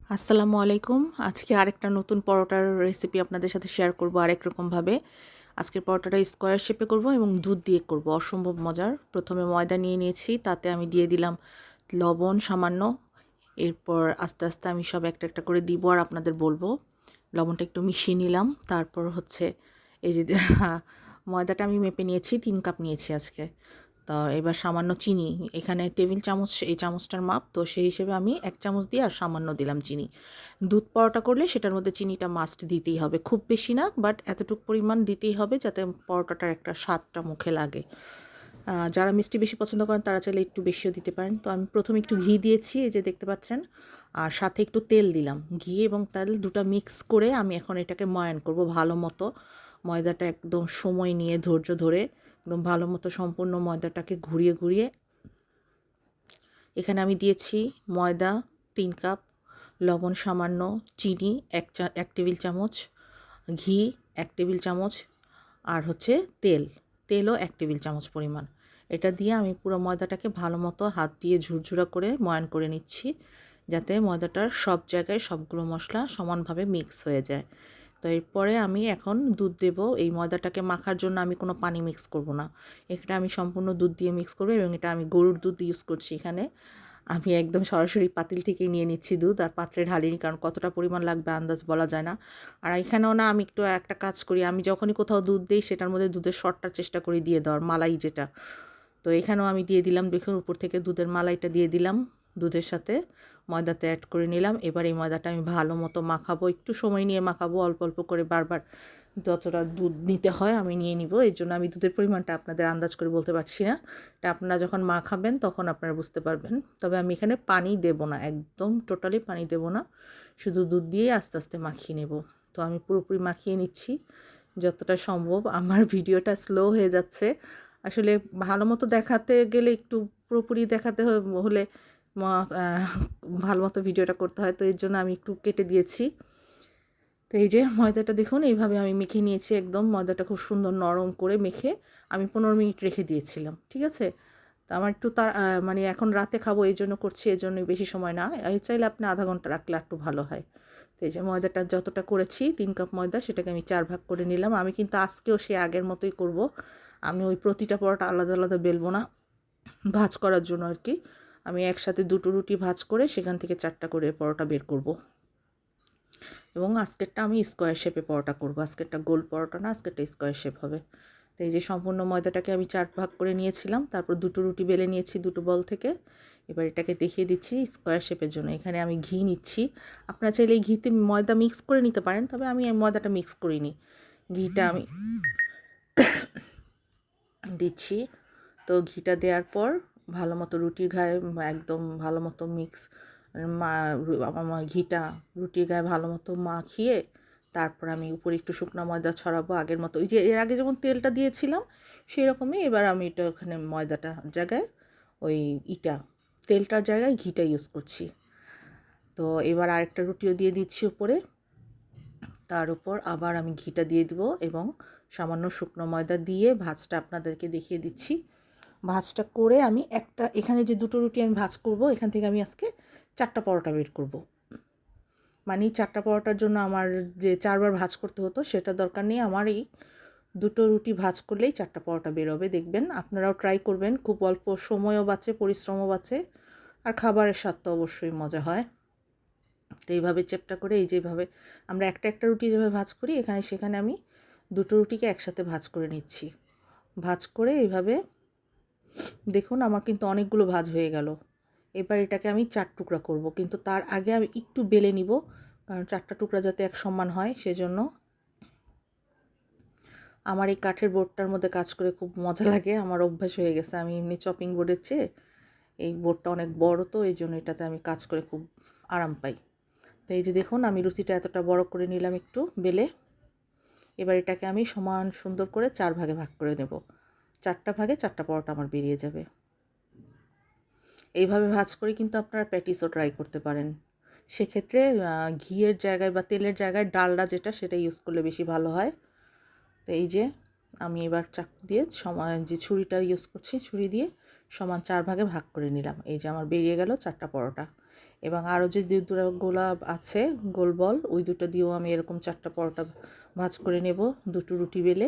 আসসালামু আলাইকুম। আজকে আরেকটা নতুন পরোটার রেসিপি আপনাদের সাথে শেয়ার করব আরেক রকমভাবে। আজকের পরোটাটা স্কোয়ার শেপে করব এবং দুধ দিয়ে করব, অসম্ভব মজার। প্রথমে ময়দা নিয়ে নিয়েছি, তাতে আমি দিয়ে দিলাম লবণ সামান্য। এরপর আস্তে আস্তে আমি সব একটা একটা করে দিব আর আপনাদের বলবো। লবণটা একটু মিশিয়ে নিলাম। তারপর হচ্ছে এই যে ময়দাটা আমি মেপে নিয়েছি, 3 কাপ নিয়েছি আজকে। তো এবার সামান্য চিনি, এখানে টেবিল চামচ এই চামচটার মাপ, তো সেই হিসেবে আমি 1 চামচ দিয়ে আর সামান্য দিলাম চিনি। দুধ পরোটা করলে সেটার মধ্যে চিনিটা মাস্ট দিতেই হবে, খুব বেশি না, বাট এতটুকু পরিমাণ দিতেই হবে যাতে পরোটাটার একটা স্বাদটা মুখে লাগে। যারা মিষ্টি বেশি পছন্দ করেন তারা চাইলে একটু বেশিও দিতে পারেন। তো আমি প্রথমে একটু ঘি দিয়েছি, এই যে দেখতে পাচ্ছেন, আর সাথে একটু তেল দিলাম। ঘি এবং তেল দুটো মিক্স করে আমি এখন এটাকে ময়ান করব ভালো মতো। ময়দাটা একদম সময় নিয়ে ধৈর্য ধরে একদম ভালো মতো সম্পূর্ণ ময়দাটাকে ঘুরিয়ে ঘুরিয়ে এখানে আমি দিয়েছি ময়দা 3 কাপ, লবণ সামান্য, চিনি 1 টেবিল চামচ, ঘি 1 টেবিল চামচ, আর হচ্ছে তেলও 1 টেবিল চামচ পরিমাণ। এটা দিয়ে আমি পুরো ময়দাটাকে ভালো মতো হাত দিয়ে ঝুরঝুরা করে ময়ান করে নিচ্ছি, যাতে ময়দাটার সব জায়গায় সবগুলো মশলা সমানভাবে মিক্স হয়ে যায়। তো এরপরে আমি এখন দুধ দেব। এই ময়দাটাকে মাখার জন্য আমি কোনো পানি মিক্স করব না, এটা আমি সম্পূর্ণ দুধ দিয়ে মিক্স করব এবং এটা আমি গরুর দুধ ইউজ করছি এখানে। আমি একদম সরাসরি পাতিল থেকেই নিয়ে নিচ্ছি দুধ, আর পাত্রে ঢালিনি, কারণ কতটা পরিমাণ লাগবে আন্দাজ বলা যায় না। আর এখানেও না, আমি একটু একটা কাজ করি, আমি যখনই কোথাও দুধ দিই সেটার মধ্যে দুধের শর্টটা চেষ্টা করি দিয়ে দেওয়ার, মালাই যেটা। তো এখানেও আমি দিয়ে দিলাম, দেখুন উপর থেকে দুধের মালাইটা দিয়ে দিলাম, দুধের সাথে ময়দাতে অ্যাড করে নিলাম। এবার এই ময়দাটা আমি ভালো মতো মাখাবো, একটু সময় নিয়ে মাখাবো, অল্প অল্প করে বারবার যতটা দুধ নিতে হয় আমি নিয়ে নিব। এর জন্য আমি দুধের পরিমাণটা আপনাদের আন্দাজ করে বলতে পারছি না, এটা আপনারা যখন মাখাবেন তখন আপনারা বুঝতে পারবেন। তবে আমি এখানে পানি দেব না, একদম টোটালি পানি দেব না, শুধু দুধ দিয়ে আস্তে আস্তে মাখিয়ে নেব। তো আমি পুরোপুরি মাখিয়ে নিচ্ছি যতটা সম্ভব। আমার ভিডিওটা স্লো হয়ে যাচ্ছে আসলে, ভালো মতো দেখাতে গেলে একটু পুরোপুরি দেখাতে হলে ভালো মতো ভিডিওটা করতে হয়, তো এর জন্য আমি একটু কেটে দিয়েছি। তো এই যে ময়দাটা দেখুন, এইভাবে আমি মেখে নিয়েছি, একদম ময়দাটা খুব সুন্দর নরম করে মেখে আমি 15 মিনিট রেখে দিয়েছিলাম, ঠিক আছে। তো আমার একটু তার মানে এখন রাতে খাবো এই জন্য করছি, এই জন্যই বেশি সময় না, এই চাইলে আপনি আধা ঘন্টা রাখলে একটু ভালো হয়। তো এই যে ময়দাটা যতটা করেছি 3 কাপ ময়দা, সেটাকে আমি 4 ভাগ করে নিলাম। আমি কিন্তু আজকেও সে আগের মতোই করব, আমি ওই প্রতিটা পরোটা আলাদা আলাদা বেলবো না, ভাঁজ করার জন্য আর কি। আমি একসাথে দুটো রুটি ভাঁজ করে সেখান থেকে 4টা করে পরোটা বের করব। এবং আজকেরটা আমি স্কোয়ার শেপে পরোটা করব, আজকেরটা গোল পরোটা না, আজকেরটা স্কোয়ার শেপ হবে। তো এই যে সম্পূর্ণ ময়দাটাকে আমি 4 ভাগ করে নিয়েছিলাম, তারপর দুটো রুটি বেলে নিয়েছি দুটো বল থেকে। এবার এটাকে দেখিয়ে দিচ্ছি স্কোয়ার শেপের জন্য। এখানে আমি ঘি নিচ্ছি, আপনারা চাইলে এই ঘিতে ময়দা মিক্স করে নিতে পারেন, তবে আমি এই ময়দাটা মিক্স করিনি, ঘিটা আমি দিচ্ছি। তো ঘিটা দেওয়ার পর ভালো মতো রুটির গায়ে একদম ভালো মতো মিক্স, ঘিটা রুটির গায়ে ভালো মতো মাখিয়ে তারপর আমি উপরে একটু শুকনো ময়দা ছড়াবো আগের মতো, ওই যে এর আগে যেমন তেলটা দিয়েছিলাম সেই রকমই। এবার আমি এটা ওখানে ময়দাটা জায়গায় ওই তেলটার জায়গায় ঘিটা ইউজ করছি। তো এবার আরেকটা রুটিও দিয়ে দিচ্ছি উপরে, তার উপর আবার আমি ঘিটা দিয়ে দিব এবং সামান্য শুকনো ময়দা দিয়ে ভাঁজটা আপনাদেরকে দেখিয়ে দিচ্ছি। ভাঁজটা করে আমি একটা, এখানে যে দুটো রুটি আমি ভাঁজ করব, এখান থেকে আমি আজকে 4টা পরোটা বের করব। মানে 4টা পরোটার জন্য আমার যে 4বার ভাঁজ করতে হতো সেটা দরকার নেই, আমার এই দুটো রুটি ভাঁজ করলেই 4টা পরোটা বেরোবে। দেখবেন, আপনারাও ট্রাই করবেন, খুব অল্প সময়ও বাঁচে, পরিশ্রমও বাঁচে, আর খাবারের স্বাদটা অবশ্যই মজা হয়। তো এইভাবে চেপটা করে, এই যেভাবে আমরা একটা একটা রুটি যেভাবে ভাঁজ করি, এখানে সেখানে আমি দুটো রুটিকে একসাথে ভাঁজ করে নিচ্ছি। ভাঁজ করে এইভাবে দেখুন আমার কিন্তু অনেকগুলো ভাঁজ হয়ে গেল। এবার এটাকে আমি 4 টুকরা করব, কিন্তু তার আগে আমি একটু বেলে নিব, কারণ 4টা টুকরা যাতে এক সমান হয় সেজন্য। আমার এই কাঠের বোর্ডটার মধ্যে কাজ করে খুব মজা লাগে, আমার অভ্যাস হয়ে গেছে। আমি এমনি চপিং বোর্ডের চেয়ে এই বোর্ডটা অনেক বড়, তো এই জন্য এটাতে আমি কাজ করে খুব আরাম পাই। তো এই যে দেখুন আমি রুটিটা এতটা বড় করে নিলাম একটু বেলে। এবার এটাকে আমি সমান সুন্দর করে 4 ভাগে ভাগ করে নেব, 4টা ভাগে 4টা পরোটা আমার বেরিয়ে যাবে। এইভাবে ভাঁজ করে কিন্তু আপনারা প্যাটিসও ট্রাই করতে পারেন। সেক্ষেত্রে ঘিয়ের জায়গায় বা তেলের জায়গায় ডালডা যেটা, সেটা ইউজ করলে বেশি ভালো হয়। তো এই যে আমি এবার চাকু দিয়ে যে ছুরিটা ইউজ করছি, ছুরি দিয়ে সমান 4 ভাগে ভাগ করে নিলাম। এই যে আমার বেরিয়ে গেল 4টা পরোটা। এবং আরও যে দুটোগুলো আছে গোল বল, ওই দুটো দিয়েও আমি এরকম 4টা পরোটা ভাজ করে নেব, দুটো রুটি বেলে।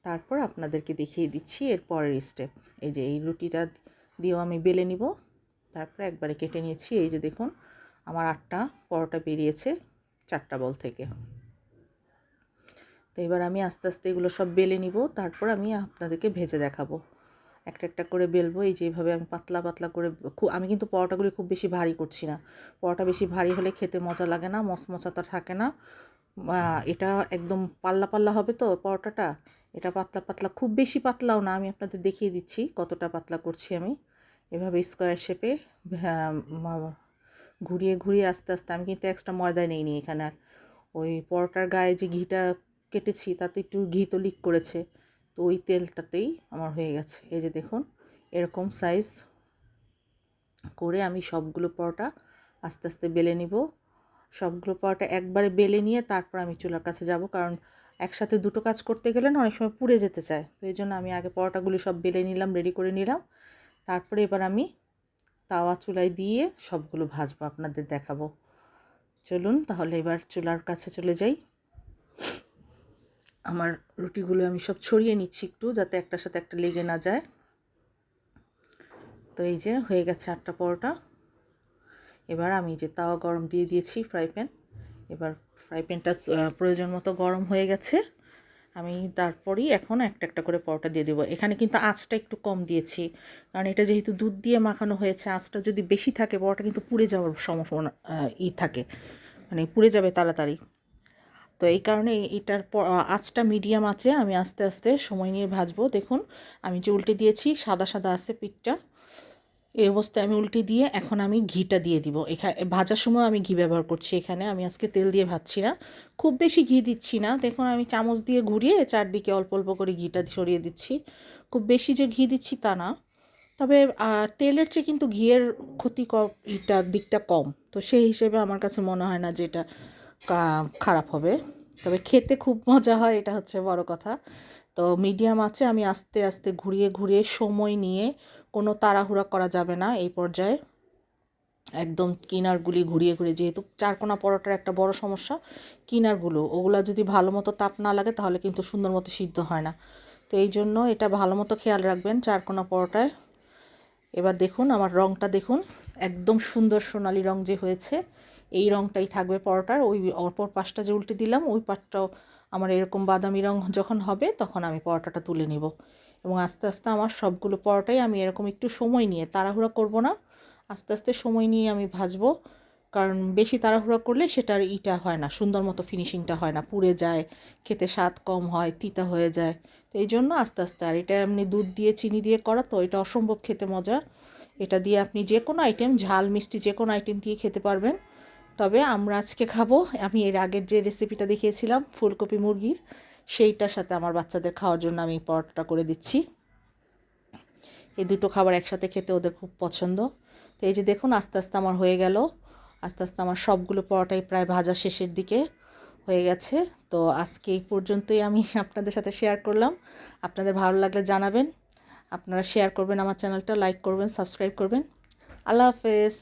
তারপর আপনাদেরকে দেখিয়ে দিচ্ছি এর পরের স্টেপ। এই যে এই রুটিটা দিয়েও আমি বেলে নিব, তারপরে একবারে কেটে নিয়েছি। এই যে দেখুন আমার 8টা পরোটা বেরিয়েছে 4টা বল থেকে। তো এবার আমি আস্তে আস্তে এগুলো সব বেলে নিব, তারপর আমি আপনাদেরকে ভেজে দেখাবো। একটা একটা করে বেলবো। এই যেভাবে আমি পাতলা পাতলা করে, আমি কিন্তু পরোটাগুলি খুব বেশি ভারী করছি না। পরোটা বেশি ভারী হলে খেতে মজা লাগে না, মচমচাটা থাকে না। এটা একদম পাল্লা পাল্লা হবে তো পরোটাটা, এটা পাতলা পাতলা, খুব বেশি পাতলাও না। আমি আপনাদের দেখিয়ে দিচ্ছি কতটা পাতলা করছি আমি। এভাবে স্কোয়ার শেপে ঘুরিয়ে ঘুরিয়ে আস্তে আস্তে, আমি কিন্তু এক্সট্রা ময়দা নিইনি এখানে। আর ওই পরোটার গায়ে যে ঘিটা কেটেছি তাতে একটু ঘি তো লিক করেছে, তো ওই তেলটাতেই আমার হয়ে গেছে। এই যে দেখুন এরকম সাইজ করে আমি সবগুলো পরোটা আস্তে আস্তে বেলে নিব। সবগুলো পরোটা একবারে বেলে নিয়ে তারপর আমি চুলার কাছে যাব, কারণ একসাথে দুটো কাজ করতে গেলে না অনেক সময় পুড়ে যেতে চায়। তো এই জন্য আমি আগে পরোটাগুলি সব বেলে নিলাম, রেডি করে নিলাম। তারপরে এবার আমি তাওয়া চুলায় দিয়ে সবগুলো ভাজবো, আপনাদের দেখাবো। চলুন তাহলে এবার চুলার কাছে চলে যাই। আমার রুটিগুলো আমি সব ছড়িয়ে নিচ্ছি একটু, যাতে একটার সাথে একটা লেগে না যায়। তো এই যে হয়ে গেছে 8টা পরোটা। এবার আমি যে তাওয়া গরম দিয়ে দিয়েছি, ফ্রাই প্যান, এবার ফ্রাই প্যানটা প্রয়োজন মতো গরম হয়ে গেছে। আমি তারপরেই এখন একটা একটা করে পরোটা দিয়ে দেবো। এখানে কিন্তু আঁচটা একটু কম দিয়েছি, কারণ এটা যেহেতু দুধ দিয়ে মাখানো হয়েছে, আঁচটা যদি বেশি থাকে পরোটা কিন্তু পুড়ে যাওয়ার সম্ভাবনা থাকে, মানে পুড়ে যাবে তাড়াতাড়ি। তো এই কারণে এটার আঁচটা মিডিয়াম আছে, আমি আস্তে আস্তে সময় নিয়ে ভাজবো। দেখুন আমি যে উল্টে দিয়েছি, সাদা সাদা আছে পিঠটা, এই অবস্থায় আমি উল্টে দিয়ে এখন আমি ঘিটা দিয়ে দিব। এখানে ভাজার সময় আমি ঘি ব্যবহার করছি, এখানে আমি আজকে তেল দিয়ে ভাজছি না, খুব বেশি ঘি দিচ্ছি না। দেখুন আমি চামচ দিয়ে ঘুরিয়ে চারদিকে অল্প অল্প করে ঘিটা ছড়িয়ে দিচ্ছি, খুব বেশি যে ঘি দিচ্ছি তা না। তবে তেলের চেয়ে কিন্তু ঘিয়ের ক্ষতি দিকটা কম, তো সেই হিসেবে আমার কাছে মনে হয় না যে এটা খারাপ হবে। তবে খেতে খুব মজা হয়, এটা হচ্ছে বড় কথা। তো মিডিয়াম আছে, আমি আস্তে আস্তে ঘুরিয়ে ঘুরিয়ে সময় নিয়ে, কোনো তাড়াহুড়া করা যাবে না এই পর্যায়ে। একদম কিনারগুলি ঘুরিয়ে ঘুরিয়ে, যেহেতু চারকোনা পরোটার একটা বড় সমস্যা কিনারগুলো, ওগুলা যদি ভালো মতো তাপ না লাগে তাহলে কিন্তু সুন্দর মতো সিদ্ধ হয় না। তো এই জন্য এটা ভালো মতো খেয়াল রাখবেন চারকোনা পরোটায়। এবার দেখুন আমার রঙটা দেখুন, একদম সুন্দর সোনালি রঙ যে হয়েছে, এই রঙটাই থাকবে পরোটার। ওই অপর পাশটা যে উল্টে দিলাম ওই পাশটাও আমার এরকম বাদামি রঙ যখন হবে তখন আমি পরোটাটা তুলে নিব। এবং আস্তে আস্তে আমার সবগুলো পরোটাই আমি এরকম একটু সময় নিয়ে, তাড়াহুড়া করব না, আস্তে আস্তে সময় নিয়ে আমি ভাজবো। কারণ বেশি তাড়াহুড়া করলে সেটার হয় না, সুন্দর মতো ফিনিশিংটা হয় না, পুড়ে যায়, খেতে স্বাদ কম হয়, তিতা হয়ে যায়। তো এই জন্য আস্তে আস্তে, আর এটা এমনি দুধ দিয়ে চিনি দিয়ে করা, তো এটা অসম্ভব খেতে মজা। এটা দিয়ে আপনি যে কোনো আইটেম, ঝাল মিষ্টি যে কোনো আইটেম দিয়ে খেতে পারবেন। তবে আমরা আজকে খাবো, আমি এর আগের যে রেসিপিটা দেখিয়েছিলাম ফুলকপি মুরগির, সেইটার সাথে আমার বাচ্চাদের খাওয়ার জন্য আমি পরোটাটা করে দিচ্ছি। এই দুটো খাবার একসাথে খেতে ওদের খুব পছন্দ। তো এই যে দেখুন আস্তে আস্তে আমার হয়ে গেল, আস্তে আস্তে আমার সবগুলো পরোটাই প্রায় ভাজা শেষের দিকে হয়ে গেছে। তো আজকে এই পর্যন্তই আমি আপনাদের সাথে শেয়ার করলাম। আপনাদের ভালো লাগলে জানাবেন, আপনারা শেয়ার করবেন, আমার চ্যানেলটা লাইক করবেন, সাবস্ক্রাইব করবেন। আল্লাহ হাফেজ।